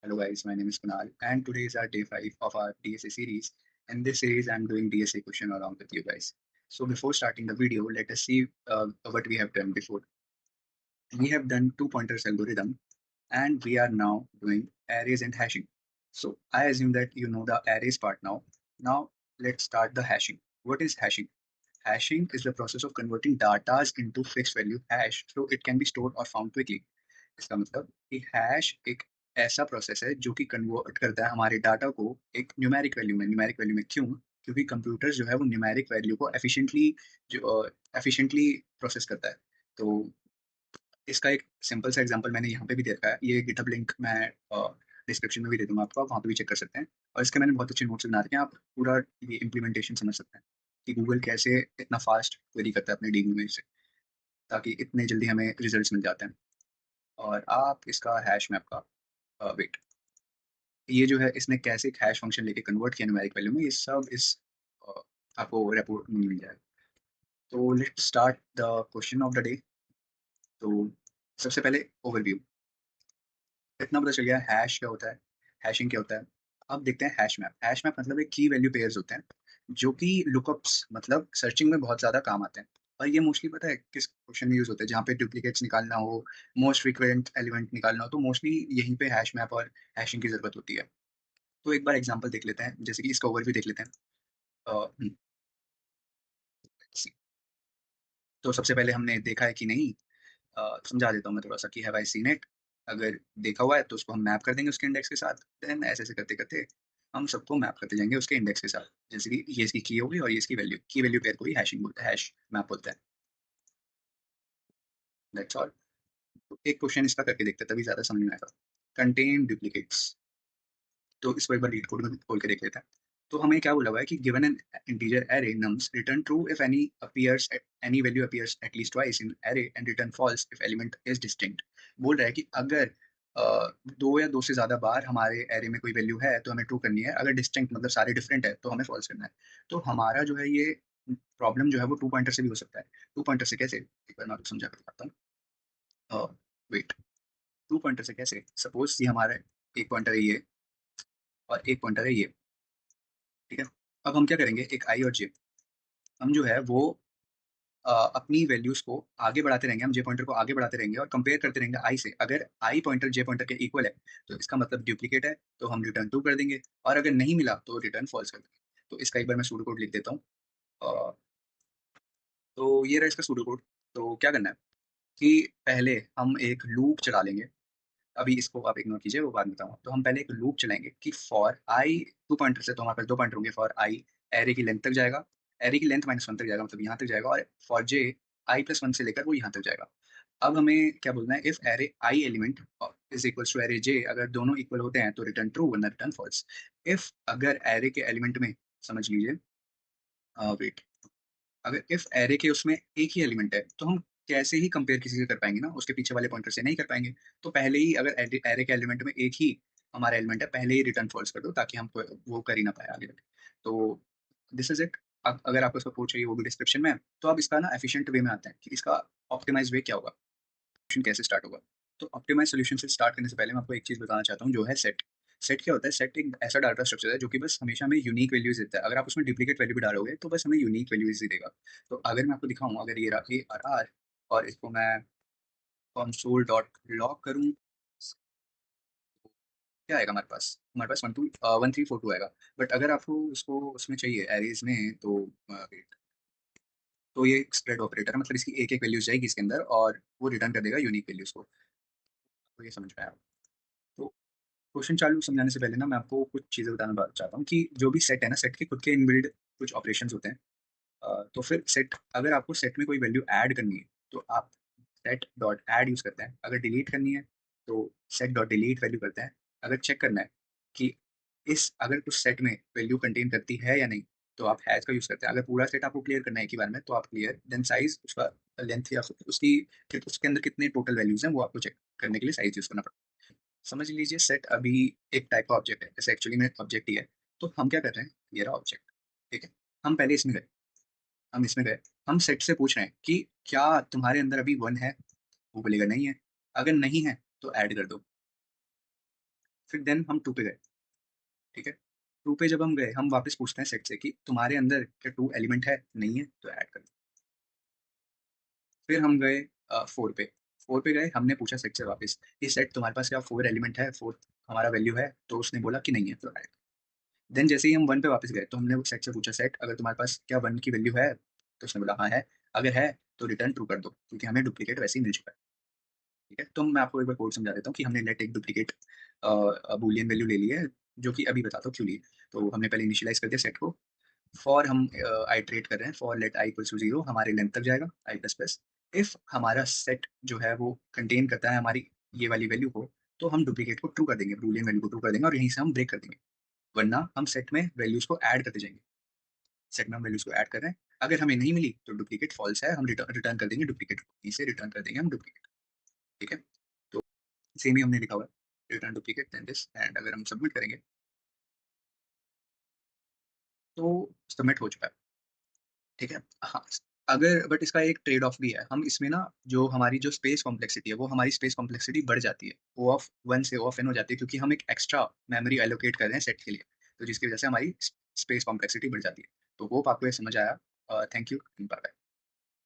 Hello guys, my name is Kunal and today is our day 5 of our DSA series. In this series, I'm doing DSA question along with you guys. So before starting the video, let us see what we have done before. We have done two pointers algorithm and we are now doing arrays and hashing. So I assume that you know the arrays part now. Now let's start the hashing. What is hashing? Hashing is the process of converting data into fixed value hash so it can be stored or found quickly. इसका मतलब कि hash एक ऐसा process है जो कि convert करता है हमारे डाटा को एक न्यूमेरिक वैल्यू में क्यों? क्योंकि कंप्यूटर जो है वो न्यूमेरिक वैल्यू को एफिशिएंटली प्रोसेस करता है। तो इसका एक सिंपल सा एग्जांपल मैंने यहाँ पे भी दे रखा है। ये गिटहब लिंक मैं डिस्क्रिप्शन में भी दे दूंगा आपको, आप वहाँ पे भी चेक कर सकते हैं। और इसके मैंने बहुत अच्छे नोट्स बना रखे हैं, आप पूरा ये इम्प्लीमेंटेशन समझ सकते हैं कि गूगल कैसे इतना फास्ट क्वेरी करता है अपने डीबी में से, ताकि इतने जल्दी हमें रिजल्ट्स मिल जाते हैं। और आप इसका हैश मैप का वेट, ये जो है इसने कैसे एक हैश फंक्शन लेके कन्वर्ट किया न्यूमेरिक वैल्यू में, ये सब इस अ, आपको रिपोर्ट में मिल जाएगा। तो let's start the question of the day. तो सबसे पहले ओवरव्यू, इतना पता चल गया हैश क्या होता है, हैशिंग क्या होता है। अब देखते हैं हैश मैप। हैश मैप मतलब एक की वैल्यू पेयर्स होते हैं जो कि लुकअप्स मतलब सर्चिंग में बहुत ज़्यादा काम आते हैं। और ये मोस्टली पता है किस क्वेश्चन में यूज़ होते हैं, जहाँ पे डुप्लीकेट्स निकालना हो, मोस्ट फ्रीक्वेंट एलिमेंट निकालना हो, तो मोस्टली यहीं पे हैश मैप और हैशिंग की ज़रूरत होती है। तो एक बार एग्जांपल देख लेते हैं, जैसे कि इसका ओवरव्यू देख लेते हैं। तो सबसे पहले हमने देखा है कि नहीं, समझा देता हूँ मैं थोड़ा-सा कि हैव आई सीन इट। अगर देखा हुआ है तो उसको हम मैप कर देंगे उसके इंडेक्स के साथ। देन ऐसे-ऐसे करते-करते हम सबको मैप करते जाएँगे उसके इंडेक्स के साथ। जैसे कि ये इसकी की हो गई और ये इसकी वैल्यू। की वैल्यू पेयर को ही हैशिंग बोलते हैं, हैश मैप बोलते हैं। That's all. तो एक क्वेश्चन इसका करके देखते हैं, तभी ज़्यादा समझ में आएगा। कंटेन डुप्लीकेट्स, तो इसको एक बार लीड कोड में खोल के देख लेते हैं। तो हमें क्या बोला हुआ है कि given an integer array nums return true if any value appears at least twice in array and return false if element is distinct. बोल रहा है कि अगर दो या दो से ज्यादा बार हमारे एरे में कोई वैल्यू है तो हमें ट्रू करनी है, अगर डिस्टिंक्ट मतलब सारे डिफरेंट है तो हमें फॉल्स करना है। तो हमारा जो है ये प्रॉब्लम जो है वो टू पॉइंटर से भी हो सकता है। टू पॉइंटर से कैसे, एक बार मैं आपको समझा कर बताता हूँ। वेट, टू पॉइंटर से कैसे, सपोज ये हमारा एक पॉइंटर है ये और एक पॉइंटर है ये, ठीक है। अब हम क्या करेंगे, एक आई और जे, हम जो है वो अपनी वैल्यूज को आगे बढ़ाते रहेंगे, हम जे पॉइंटर को आगे बढ़ाते रहेंगे और कंपेयर करते रहेंगे आई से। अगर आई पॉइंटर जे पॉइंटर के इक्वल है तो इसका मतलब डुप्लीकेट है, तो हम रिटर्न ट्रू कर देंगे, और अगर नहीं मिला तो रिटर्न फॉल्स कर देंगे। तो इसका एक बार मैं सूडो कोड लिख देता हूँ। अ, तो ये रहा इसका सूडो कोड। तो क्या करना है कि पहले हम एक लूप चला लेंगे। अभी इसको आप इग्नोर कीजिए, वो बाद में बताऊंगा। तो हम पहले एक लूप चलाएंगे कि फॉर आई, टू पॉइंटर से तो हमारे पास दो पॉइंटर होंगे। फॉर आई एरे की लेंथ तक जाएगा, एरे की लेंथ -1 तक जाएगा, मतलब यहाँ तक जाएगा। और फॉर जे i+1 से लेकर वो यहाँ तक जाएगा। अब हमें क्या बोलना है, if array I element is equals to array J, अगर दोनों इक्वल होते हैं तो रिटर्न ट्रू वरना रिटर्न फॉल्स। इफ अगर एरे के एलिमेंट में, समझ लीजिए, वेट, अगर इफ एरे के उसमें एक ही एलिमेंट है तो हम कैसे ही कंपेयर किसी से कर पाएंगे ना, उसके पीछे वाले पॉइंटर से नहीं कर पाएंगे। तो पहले ही अगर एरे के एलिमेंट में एक ही हमारा एलिमेंट है, पहले ही रिटर्न फॉल्स कर दो ताकि हम वो कर ही ना पाए आगे। तो दिस इज इट। अब अगर आपको इसका कोड चाहिए वो भी डिस्क्रिप्शन में है। तो अब इसका ना एफिशिएंट वे में आता है कि इसका ऑप्टिमाइज वे क्या होगा, सोल्यूशन कैसे स्टार्ट होगा। तो ऑप्टिमाइज सोल्यूशन से स्टार्ट करने से पहले मैं आपको एक चीज बताना चाहता हूँ, जो है सेट। सेट क्या होता है, सेट एक ऐसा डाटा स्ट्रक्चर है जो कि बस हमेशा हमें यूनिक वैल्यूज देता है। अगर आप उसमें डुप्लीकेट वैल्यू भी डालोगे तो बस हमें यूनिक वैल्यूज ही देगा। तो अगर मैं आपको दिखाऊं, अगर ये रहा ए आर आर और इसको मैं कंसोल डॉट लॉग करूँ, क्या आएगा हमारे पास, हमारे पास 1 2 1 3 4 2 आएगा। बट अगर आपको उसको उसमें चाहिए एरेज में, तो wait, तो ये स्प्रेड ऑपरेटर है, मतलब इसकी एक एक वैल्यूज जाएगी इसके अंदर और वो रिटर्न कर देगा यूनिक वैल्यूज को। तो ये समझ में आया। तो क्वेश्चन चालू समझाने से पहले ना मैं आपको कुछ चीज़ें बताना चाहता हूँ कि जो भी सेट है ना, सेट के खुद के इनबिल्ड कुछ ऑपरेशंस होते हैं। तो फिर सेट, अगर आपको सेट में कोई वैल्यू ऐड करनी है तो आप सेट डॉट ऐड यूज़ करते हैं। अगर डिलीट करनी है तो सेट डॉट डिलीट वैल्यू करते हैं। अगर चेक करना है कि इस अगर कुछ सेट में वैल्यू कंटेन करती है या नहीं, तो आप हैश का यूज़ करते हैं। अगर पूरा सेट आपको क्लियर करना है एक ही बार में तो आप क्लियर, देन साइज, उसका लेंथ या उसकी उसके अंदर कितने टोटल वैल्यूज हैं वो आपको चेक करने के लिए साइज यूज़ करना पड़ता है। समझ लीजिए सेट अभी एक टाइप का ऑब्जेक्ट है, जैसे एक्चुअली में ऑब्जेक्ट ही है। तो हम क्या कर रहे हैं, ये रहा ऑब्जेक्ट, ठीक है। हम पहले इसमें गए, हम इसमें गए, हम सेट से पूछ रहे हैं कि क्या तुम्हारे अंदर अभी 1 है, वो बोलेगा नहीं है। अगर नहीं है तो ऐड कर दो। फिर देन हम 2 पे गए, ठीक है? 2 पे जब हम गए, हम वापस पूछते हैं सेट से कि तुम्हारे अंदर क्या 2 एलिमेंट है? नहीं है, तो ऐड कर दो। फिर हम गए 4 पे, 4 पे गए, हमने पूछा सेट से वापस कि सेट तुम्हारे पास क्या 4 एलिमेंट है? 4 हमारा वैल्यू है? तो उसने बोला कि नहीं है, तो ऐड। देन जैसे ही हम 1 पे वापस गए, तो हमने वो सेट से पूछा, सेट अगर तुम्हारे पास क्या 1 की वैल्यू है? तो उसने बोला हाँ है। अगर है, तो रिटर्न ट्रू कर दो, क्योंकि हमें डुप्लीकेट वैसे ही मिल चुका है, ठीक है? तो मैं आपको एक बार कोड समझा देता हूँ कि हमने लेट एक डुप्लीकेट बूलियन वैल्यू ले ली है, जो कि अभी बताता हूँ क्यों ली है। तो हमने पहले इनिशियलाइज़ कर दिया सेट को, फॉर हम आइटरेट कर रहे हैं, for let i equals to 0 हमारे लेंथ तक जाएगा आई प्लस प्लस। इफ हमारा सेट जो है वो कंटेन करता है हमारी ये वाली वैल्यू को, तो हम डुप्लीकेट को ट्रू कर देंगे, बूलियन वैल्यू को ट्रू कर देंगे और यहीं से हम ब्रेक कर देंगे। वरना हम सेट में वैल्यूज को ऐड करते जाएंगे, सेट में हम वैल्यूज को ऐड कर रहे हैं, अगर हमें नहीं मिली तो डुप्लीकेट फॉल्स है, हम रिटर्न रिटर्न कर देंगे डुप्लीकेट, इसे रिटर्न कर देंगे हम डुप्लीकेट, ठीक है? तो सेम ही हमने लिखा हुआ है, return duplicate then this, and अगर हम सबमिट करेंगे तो सबमिट हो चुका है, ठीक है? हाँ, अगर बट इसका एक ट्रेड ऑफ भी है, हम इसमें ना जो हमारी जो स्पेस कॉम्प्लेक्सिटी है, वो हमारी स्पेस कॉम्प्लेक्सिटी बढ़ जाती है। ओ ऑफ 1 से ओ ऑफ n हो जाती है, क्योंकि हम एक एक्स्ट्रा मेमोरी एलोकेट कर रहे हैं सेट के लिए। तो जिसकी वजह से हमारी स्पेस कॉम्प्लेक्सिटी बढ़ जाती है। तो होप आपको ये समझ आया। Thank you, bye bye.